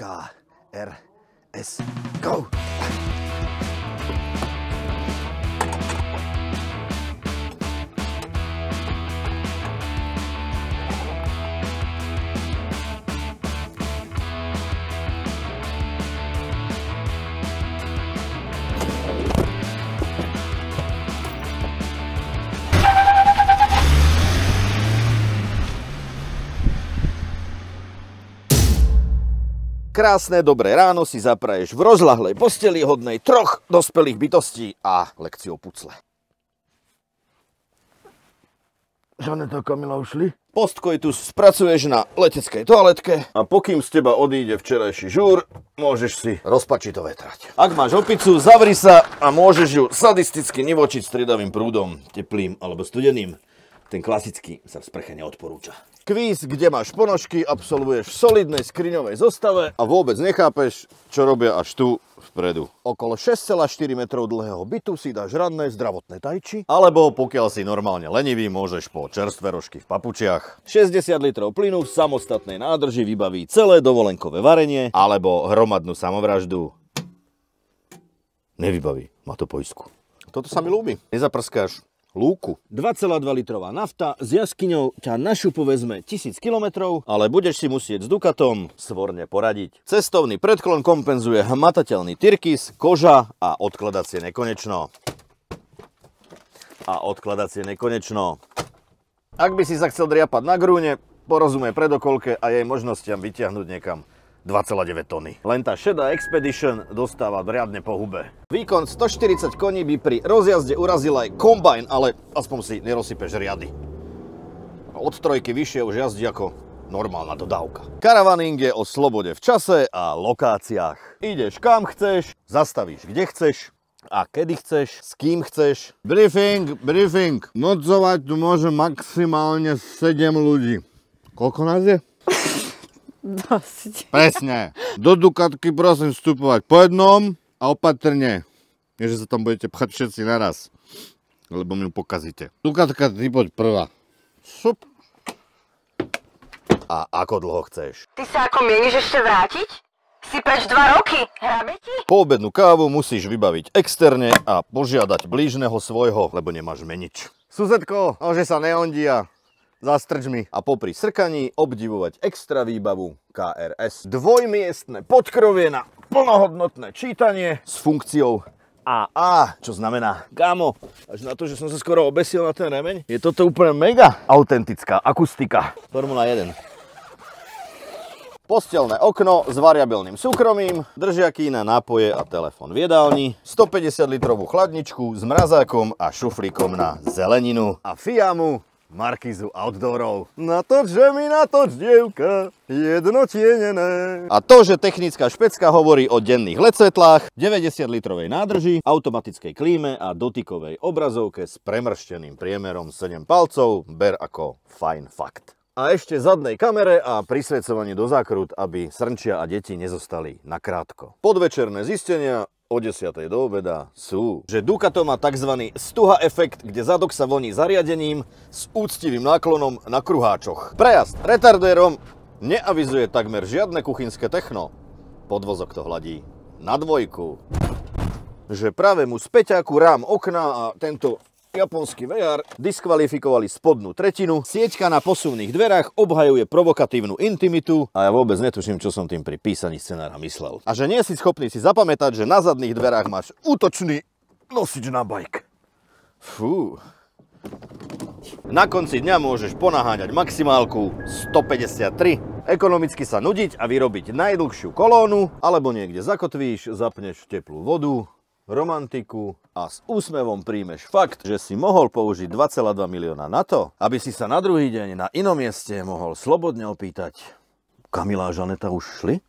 KRS. Go! Krásne dobré ráno si zapraješ v rozľahlej posteli hodnej 3 dospelých bytostí a lekciou pucle. Žaneta a Kamila ušli? Postkoitus spracuješ na leteckej toaletke a pokým z teba odíde včerajší žúr, môžeš si rozpačito vetrať. Ak máš opicu, zavri sa a môžeš ju sadisticky nivočiť striedavým prúdom, teplým alebo studeným. Ten klasický sa v sprche neodporúča. Kvíz, kde máš ponožky, absolvuješ v solidnej skriňovej zostave a vôbec nechápeš, čo robia až tu vpredu. Okolo 6,4 metrov dlhého bytu si dáš ranné zdravotné tajči, alebo pokiaľ si normálne lenivý, môžeš po čerstvé rožky v papučiach. 60 litrov plynu v samostatnej nádrži vybaví celé dovolenkové varenie, alebo hromadnú samovraždu nevybaví, má to poistku. Toto sa mi ľúbi. Nezaprskáš lúku. 2,2 litrová nafta s jaskyňou ťa na šupu vezme 1000 km, ale budeš si musieť s Ducatom svorne poradiť. Cestovný predklon kompenzuje hmatateľný tyrkys, koža a odkladacie nekonečno. Ak by si sa chcel driapať na grúne, porozumej predokolke a jej možnostiam vyťahnuť niekam 2,9 tony. Len tá šedá Expedition dostáva riadne po hube. Výkon 140 koní by pri rozjazde urazil aj kombajn, ale aspoň si nerozsypeš riady. Od trojky vyššie už jazdí ako normálna dodávka. Caravaning je o slobode v čase a lokáciách. Ideš kam chceš, zastavíš kde chceš a kedy chceš, s kým chceš. Briefing. Nocovať tu môže maximálne 7 ľudí. Koľko nás je? Dosť. Presne. Do Ducatky prosím vstupovať po jednom a opatrne. Nie, že sa tam budete pchať všetci naraz, lebo mi ju pokazíte. Ducatka, ty poď prvá. Šup. A ako dlho chceš? Ty sa ako mieniš ešte vrátiť? Si preč 2 roky, hrabe ti? Poobednú kávu musíš vybaviť externe a požiadať blížneho svojho, lebo nemáš menič. Susedko, že sa neondia. Zastrč mi a popri srkaní obdivovať extra výbavu KRS. Dvojmiestne podkrovie na plnohodnotné čítanie s funkciou AA, čo znamená kámo, až na to, že som sa skoro obesil na ten remeň, je toto úplne mega autentická akustika. Formula 1. Postelné okno s variabilným súkromím, držiaky na nápoje a telefón v jedálni, 150 litrovú chladničku s mrazákom a šuflíkom na zeleninu a fiamu, markízu outdoorov. Natoč dievka, jedno tienené. A to, že technická špecka hovorí o denných LED svetlách, 90 litrovej nádrži, automatickej klíme a dotykovej obrazovke s premršteným priemerom 7 palcov, ber ako fajn fakt. A ešte zadnej kamere a prisvedcovanie do zákrut, aby srnčia a deti nezostali nakrátko. Podvečerné zistenia o 10. do obeda sú, že Ducato má tzv. Stuha efekt, kde zadok sa voní zariadením s úctivým náklonom na kruháčoch. Prejazd retardérom neavizuje takmer žiadne kuchynské techno. Podvozok to hladí na 2. Že pravému späťáku rám okna a tento japonský VR diskvalifikovali spodnú tretinu. Sieťka na posuvných dverách obhajuje provokatívnu intimitu a ja vôbec netuším, čo som tým pri písaní scenára myslel. A že nie si schopný si zapamätať, že na zadných dverách máš útočný nosič na bajk. Fú. Na konci dňa môžeš ponaháňať maximálku 153. Ekonomicky sa nudiť a vyrobiť najdlhšiu kolónu, alebo niekde zakotvíš, zapneš teplú vodu, romantiku a s úsmevom príjmeš fakt, že si mohol použiť 2,2 milióna na to, aby si sa na druhý deň na inom mieste mohol slobodne opýtať: Kamila a Žaneta už šli?